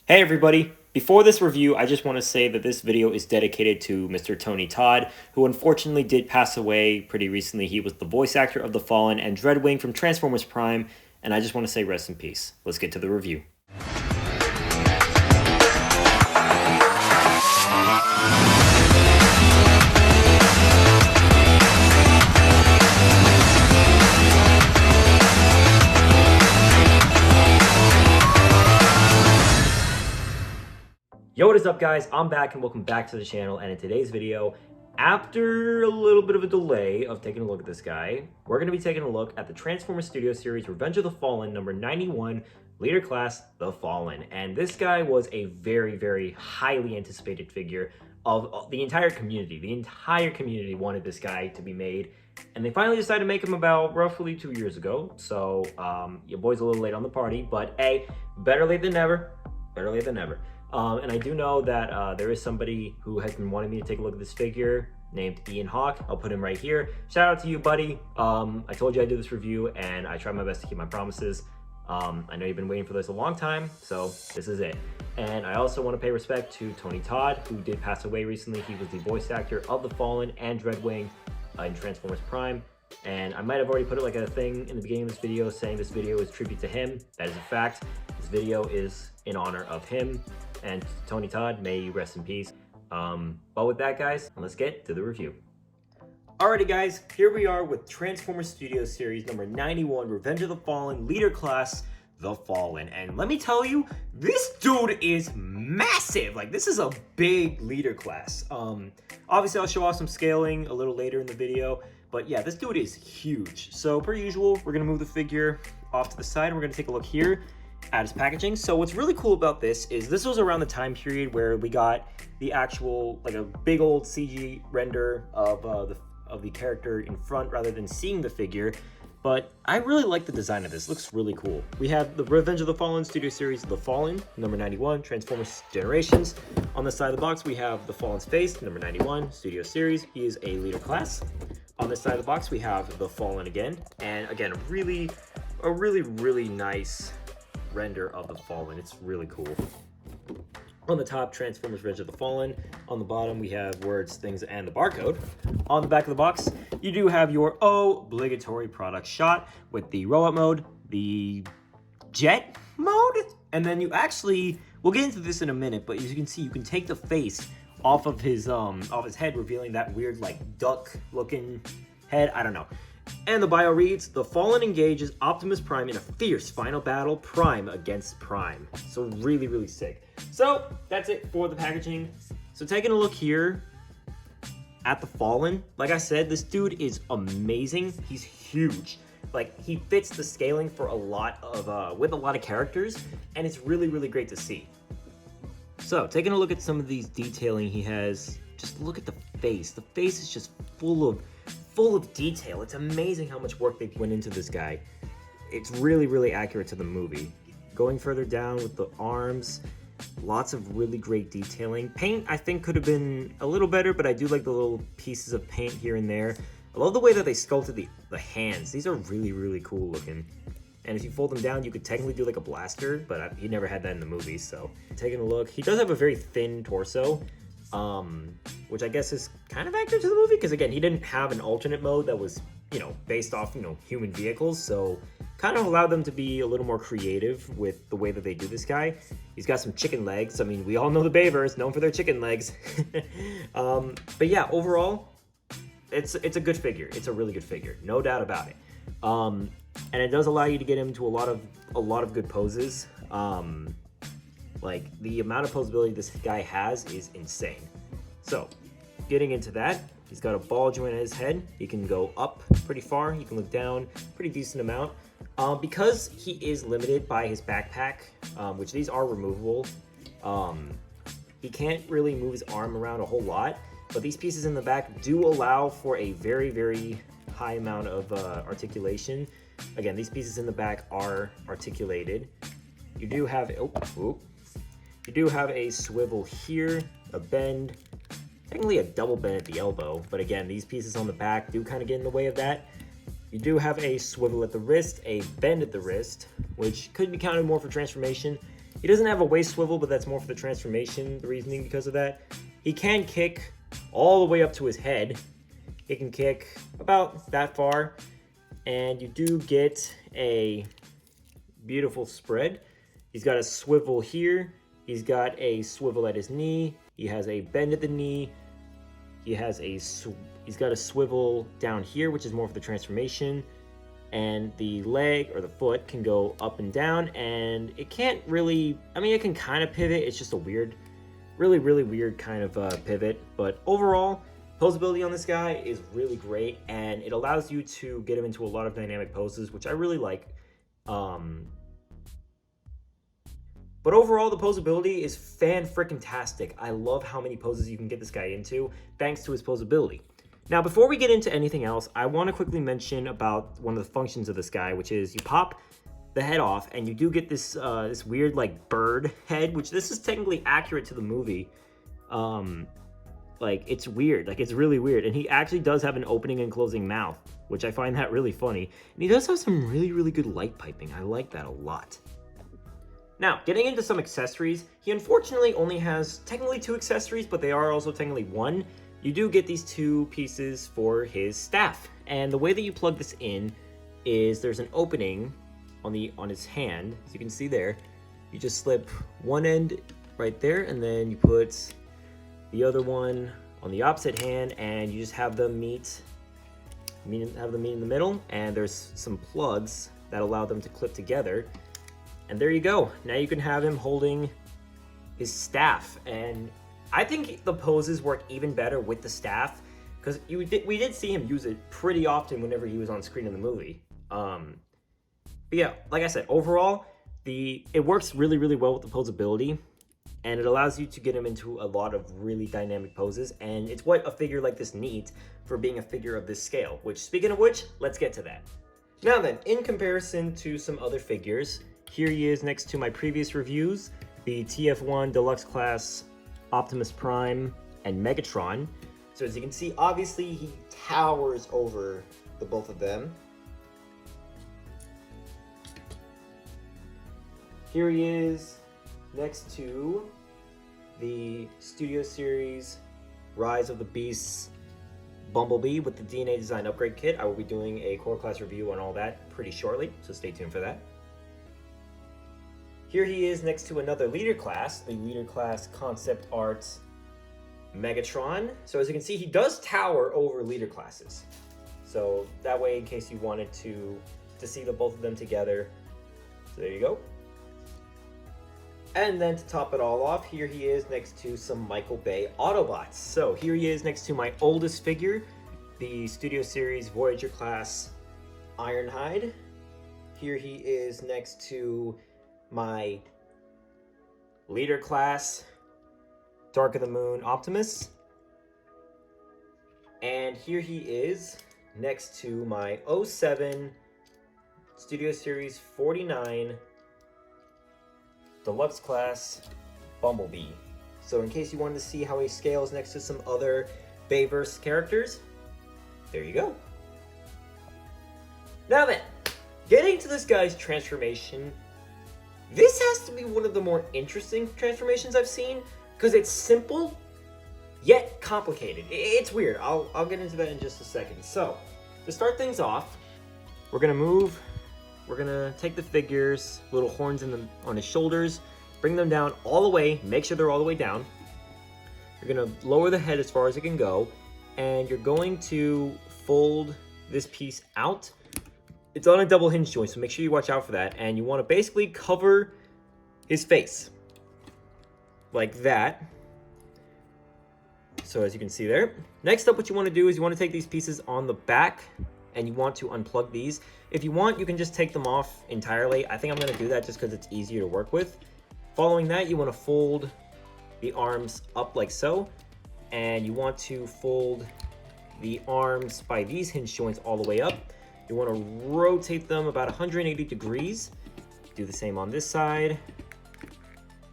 Hey everybody! Before this review, I just want to say that this video is dedicated to Mr. Tony Todd, who unfortunately did pass away pretty recently. He was the voice actor of The Fallen and Dreadwing from Transformers Prime, and I just want to say rest in peace. Let's get to the review. Yo, what is up guys? I'm back and welcome back to the channel, and in today's video, after a little bit of a delay of taking a look at this guy, we're going to be taking a look at the Transformers Studio Series Revenge of the Fallen number 91, Leader Class, The Fallen. And this guy was a very, very highly anticipated figure of the entire community. The entire community wanted this guy to be made, and they finally decided to make him about roughly 2 years ago. So, your boy's a little late on the party, but hey, better late than never. Better late than never. And I do know that there is somebody who has been wanting me to take a look at this figure named Ian Hawk. I'll put him right here. Shout out to you, buddy. I told you I'd do this review, and I tried my best to keep my promises. I know you've been waiting for this a long time, so this is it. And I also want to pay respect to Tony Todd, who did pass away recently. He was the voice actor of The Fallen and Dreadwing in Transformers Prime. And I might have already put like a thing in the beginning of this video saying this video is tribute to him. That is a fact. This video is in honor of him. And Tony Todd, may you rest in peace. But with that, guys, let's get to the review. Alrighty, guys, here we are with Transformers Studio Series number 91, Revenge of the Fallen, Leader Class, The Fallen. And let me tell you, this dude is massive. Like, this is a big leader class. Obviously, I'll show off some scaling a little later in the video. But yeah, this dude is huge. So, per usual, we're going to move the figure off to the side. And we're going to take a look here at his packaging. So what's really cool about this is this was around the time period where we got the actual, like a big old CG render of the character in front rather than seeing the figure. But I really like the design of this. It looks really cool. We have the Revenge of the Fallen Studio Series, The Fallen, number 91, Transformers Generations. On the side of the box, we have The Fallen's face, number 91, Studio Series. He is a leader class. On this side of the box, we have The Fallen again. And again, a really nice render of The Fallen. It's really cool. On the top, Transformers Revenge of the Fallen. On the bottom, we have words, things, and the barcode. On the back of the box, you do have your obligatory product shot with the robot mode, the jet mode, and then you actually, we'll get into this in a minute, but as you can see, you can take the face off of his head, revealing that weird like duck looking head. I don't know. And the bio reads, The Fallen engages Optimus Prime in a fierce final battle, Prime against Prime. So really sick. So that's it for the packaging. So taking a look here at The Fallen, like I said, this dude is amazing. He's huge. Like, he fits the scaling for a lot of with a lot of characters, and it's really great to see. So taking a look at some of these detailing he has, just look at the face. The face is just full of detail. It's amazing how much work they went into this guy. It's really accurate to the movie. Going further down with the arms, lots of really great detailing. Paint, I think, could have been a little better, but I do like the little pieces of paint here and there. I love the way that they sculpted the hands. These are really cool looking. And if you fold them down, you could technically do like a blaster, but he never had that in the movies. So taking a look, he does have a very thin torso, which I guess is kind of accurate to the movie, because again, he didn't have an alternate mode that was, based off, human vehicles, so kind of allowed them to be a little more creative with the way that they do this guy. He's got some chicken legs. I mean, we all know the Bavers, known for their chicken legs. But yeah, overall, it's a good figure. It's a really good figure, no doubt about it. And it does allow you to get him to a lot of good poses. Like, the amount of posability this guy has is insane. So, getting into that, he's got a ball joint in his head. He can go up pretty far. He can look down pretty decent amount. Because he is limited by his backpack, which these are removable, he can't really move his arm around a whole lot. But these pieces in the back do allow for a very high amount of articulation. Again, these pieces in the back are articulated. You do have you do have a swivel here, a bend, technically a double bend at the elbow, but again, these pieces on the back do kind of get in the way of that. You do have a swivel at the wrist, a bend at the wrist, which could be counted more for transformation, He doesn't have a waist swivel, but that's more for the transformation, the reasoning because of that. He can kick all the way up to his head. He can kick about that far, and you do get a beautiful spread. He's got a swivel here. He's got a swivel at his knee. He has a bend at the knee. He's got a swivel down here, which is more for the transformation. And the leg or the foot can go up and down, and it can't really, I mean, it can kind of pivot. It's just a weird, really weird kind of pivot. But overall, posability on this guy is really great, and it allows you to get him into a lot of dynamic poses, which I really like. But overall, the posability is fan-frickin-tastic. I love how many poses you can get this guy into thanks to his posability. Now, before we get into anything else, I want to quickly mention about one of the functions of this guy, which is you pop the head off, and you do get this this weird, like, bird head, which this is technically accurate to the movie. Like, it's weird. Like, it's really weird. And he actually does have an opening and closing mouth, which I find that really funny. And he does have some really good light piping. I like that a lot. Now, getting into some accessories, he unfortunately only has technically 2 accessories, but they are also technically 1. You do get these 2 pieces for his staff. And the way that you plug this in is there's an opening on his hand, as you can see there. You just slip one end right there, and then you put the other one on the opposite hand, and you just have them meet in the middle, and there's some plugs that allow them to clip together. And there you go. Now you can have him holding his staff. And I think the poses work even better with the staff, because we did see him use it pretty often whenever he was on screen in the movie. But yeah, like I said, overall, it works really well with the posability, and it allows you to get him into a lot of really dynamic poses, and it's what a figure like this needs for being a figure of this scale, which, speaking of which, let's get to that. Now then, in comparison to some other figures, here he is next to my previous reviews, the TF1 Deluxe Class Optimus Prime and Megatron. So as you can see, obviously he towers over the both of them. Here he is next to the Studio Series Rise of the Beasts Bumblebee with the DNA Design Upgrade Kit. I will be doing a core class review on all that pretty shortly, so stay tuned for that. Here he is next to another Leader Class, the Leader Class Concept Art Megatron. So as you can see, he does tower over Leader Classes. So that way, in case you wanted to see the both of them together. So there you go. And then to top it all off, here he is next to some Michael Bay Autobots. So here he is next to my oldest figure, the Studio Series Voyager Class Ironhide. Here he is next to my Leader Class Dark of the Moon Optimus. And here he is next to my 07 Studio Series 49 Deluxe Class Bumblebee. So in case you wanted to see how he scales next to some other Bayverse characters, there you go. Now then, getting to this guy's transformation, this has to be one of the more interesting transformations I've seen, because it's simple, yet complicated. It's weird. I'll get into that in just a second. So, to start things off, we're gonna take the figure's little horns on his shoulders, bring them down all the way, make sure they're all the way down. You're gonna lower the head as far as it can go, and you're going to fold this piece out. It's on a double hinge joint, so make sure you watch out for that. And you want to basically cover his face like that. So as you can see there. Next up, what you want to do is you want to take these pieces on the back and you want to unplug these. If you want, you can just take them off entirely. I think I'm going to do that just because it's easier to work with. Following that, you want to fold the arms up like so. And you want to fold the arms by these hinge joints all the way up. You want to rotate them about 180 degrees. Do the same on this side.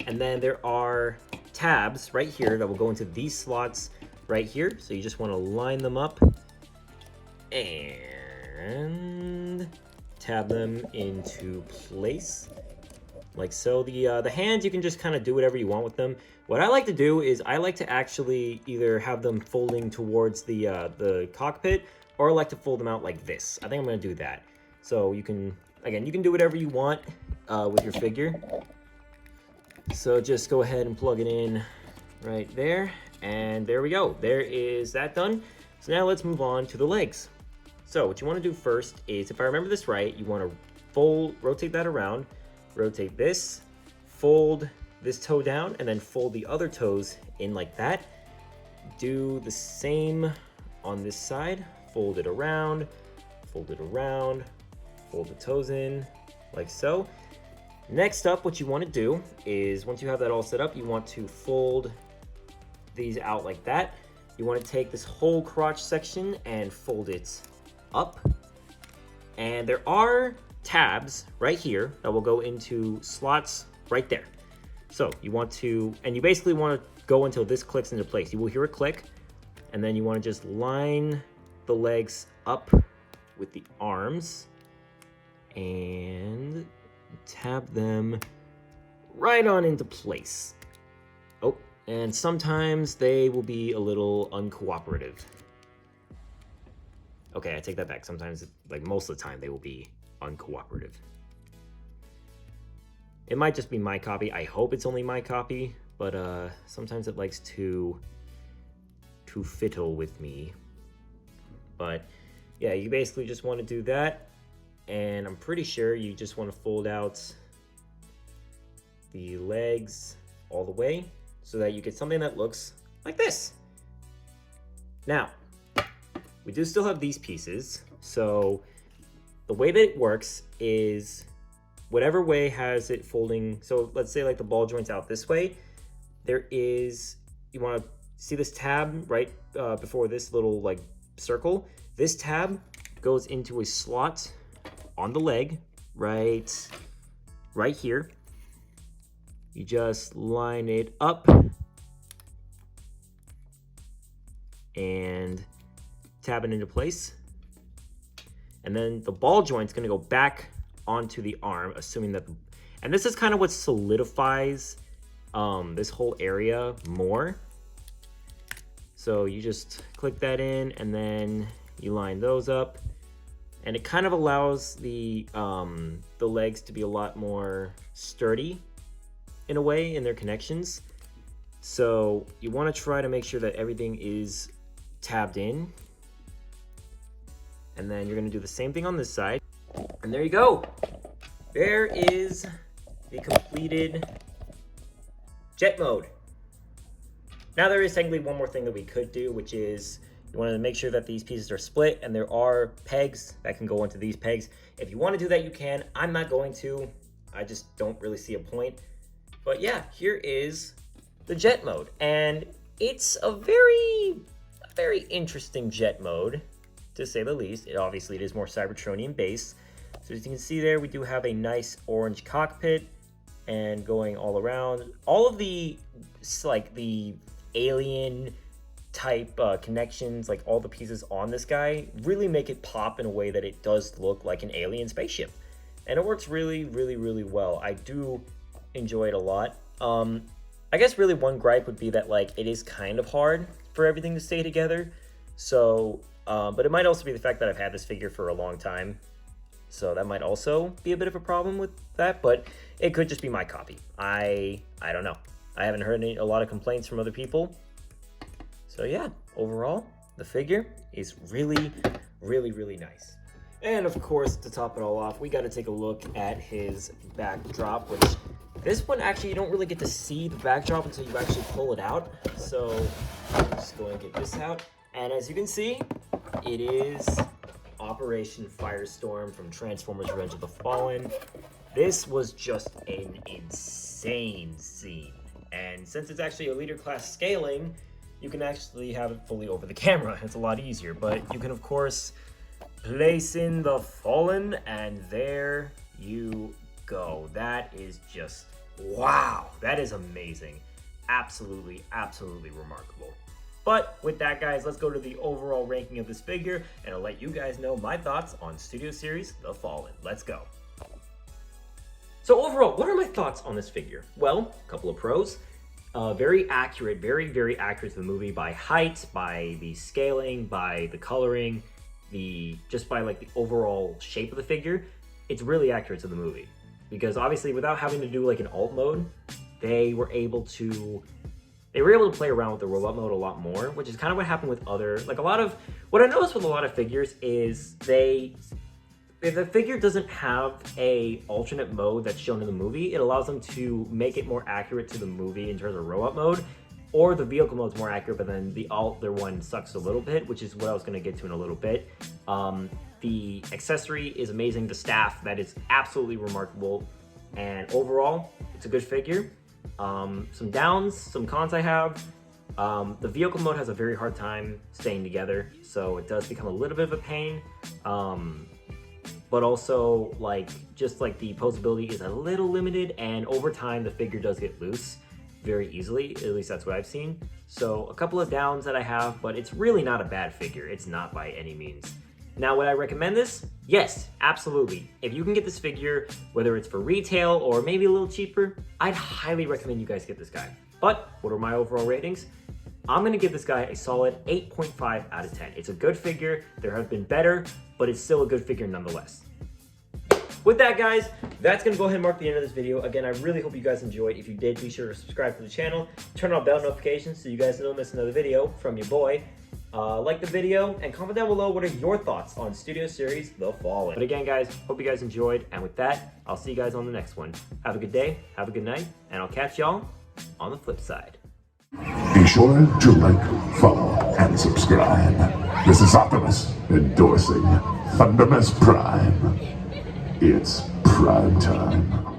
And then there are tabs right here that will go into these slots right here. So you just want to line them up and tab them into place like so. The hands, you can just kind of do whatever you want with them. What I like to do is I like to actually either have them folding towards the cockpit, or I like to fold them out like this. I think I'm gonna do that. So you can, again, you can do whatever you want with your figure. So just go ahead and plug it in right there, and there we go. There is that done. So now let's move on to the legs. So what you want to do first is, if I remember this right, you want to rotate that around, rotate this, fold this toe down, and then fold the other toes in like that. Do the same on this side, fold it around, fold it around, fold the toes in like so. Next up, what you want to do is, once you have that all set up, you want to fold these out like that. You want to take this whole crotch section and fold it up. And there are tabs right here that will go into slots right there. So you want to, and you basically want to go until this clicks into place. You will hear a click, and then you want to just line the legs up with the arms and tab them right on into place. Oh, and sometimes they will be a little uncooperative. Okay, I take that back. Sometimes, like most of the time, they will be uncooperative. It might just be my copy. I hope it's only my copy, but sometimes it likes to fiddle with me. But yeah, you basically just want to do that. And I'm pretty sure you just want to fold out the legs all the way so that you get something that looks like this. Now, we do still have these pieces. So the way that it works is whatever way has it folding. So let's say like the ball joint's out this way. There is, you want to see this tab right before this little like circle. This tab goes into a slot on the leg right here. You just line it up and tab it into place. And then the ball joint's gonna go back onto the arm, assuming that, and this is kind of what solidifies this whole area more. So you just click that in, and then you line those up, and it kind of allows the legs to be a lot more sturdy in a way in their connections. So you want to try to make sure that everything is tabbed in, and then you're going to do the same thing on this side, and there you go. There is the completed jet mode. Now there is technically one more thing that we could do, which is you want to make sure that these pieces are split, and there are pegs that can go into these pegs. If you want to do that, you can. I'm not going to. I just don't really see a point. But yeah, here is the jet mode, and it's a very interesting jet mode, to say the least. Obviously, it is more Cybertronian based. So as you can see there, we do have a nice orange cockpit, and going all around, all of the like the alien type connections, like all the pieces on this guy really make it pop in a way that it does look like an alien spaceship, and it works really well. I do enjoy it a lot. I guess really one gripe would be that like it is kind of hard for everything to stay together. So but it might also be the fact that I've had this figure for a long time, so that might also be a bit of a problem with that, but it could just be my copy. I don't know. I haven't heard a lot of complaints from other people. So yeah, overall, the figure is really nice. And of course, to top it all off, we got to take a look at his backdrop, which this one actually you don't really get to see the backdrop until you actually pull it out. So I'm just going to get this out. And as you can see, it is Operation Firestorm from Transformers Revenge of the Fallen. This was just an insane scene. And since it's actually a leader class scaling, you can actually have it fully over the camera. It's a lot easier, but you can of course place in the Fallen, and there you go. That is just, wow, that is amazing. Absolutely remarkable. But with that, guys, let's go to the overall ranking of this figure, and I'll let you guys know my thoughts on Studio Series The Fallen. Let's go. So overall, what are my thoughts on this figure? Well, a couple of pros. Very accurate, very accurate to the movie by height, by the scaling, by the coloring, just by like the overall shape of the figure. It's really accurate to the movie. Because obviously without having to do like an alt mode, they were able to play around with the robot mode a lot more, which is kind of what happened with other, like what I noticed with a lot of figures is if the figure doesn't have a alternate mode that's shown in the movie, it allows them to make it more accurate to the movie in terms of robot mode, or the vehicle mode's more accurate, but then the other one sucks a little bit, which is what I was going to get to in a little bit. The accessory is amazing. The staff, that is absolutely remarkable. And overall, it's a good figure. Some downs, some cons I have. The vehicle mode has a very hard time staying together, so it does become a little bit of a pain. But also, just like the posability is a little limited, and over time the figure does get loose very easily. At least that's what I've seen. So a couple of downs that I have, but it's really not a bad figure. It's not by any means. Now, would I recommend this? Yes, absolutely. If you can get this figure, whether it's for retail or maybe a little cheaper, I'd highly recommend you guys get this guy. But what are my overall ratings? I'm gonna give this guy a solid 8.5 out of 10. It's a good figure. There have been better, but it's still a good figure nonetheless. With that, guys, that's gonna go ahead and mark the end of this video. Again, I really hope you guys enjoyed. If you did, be sure to subscribe to the channel, turn on bell notifications so you guys don't miss another video from your boy. Like the video and comment down below what are your thoughts on Studio Series The Fallen. But again, guys, hope you guys enjoyed, and with that, I'll see you guys on the next one. Have a good day, have a good night, and I'll catch y'all on the flip side. Be sure to like, follow, and subscribe. This is Optimus endorsing Thundermus Prime. It's prime time.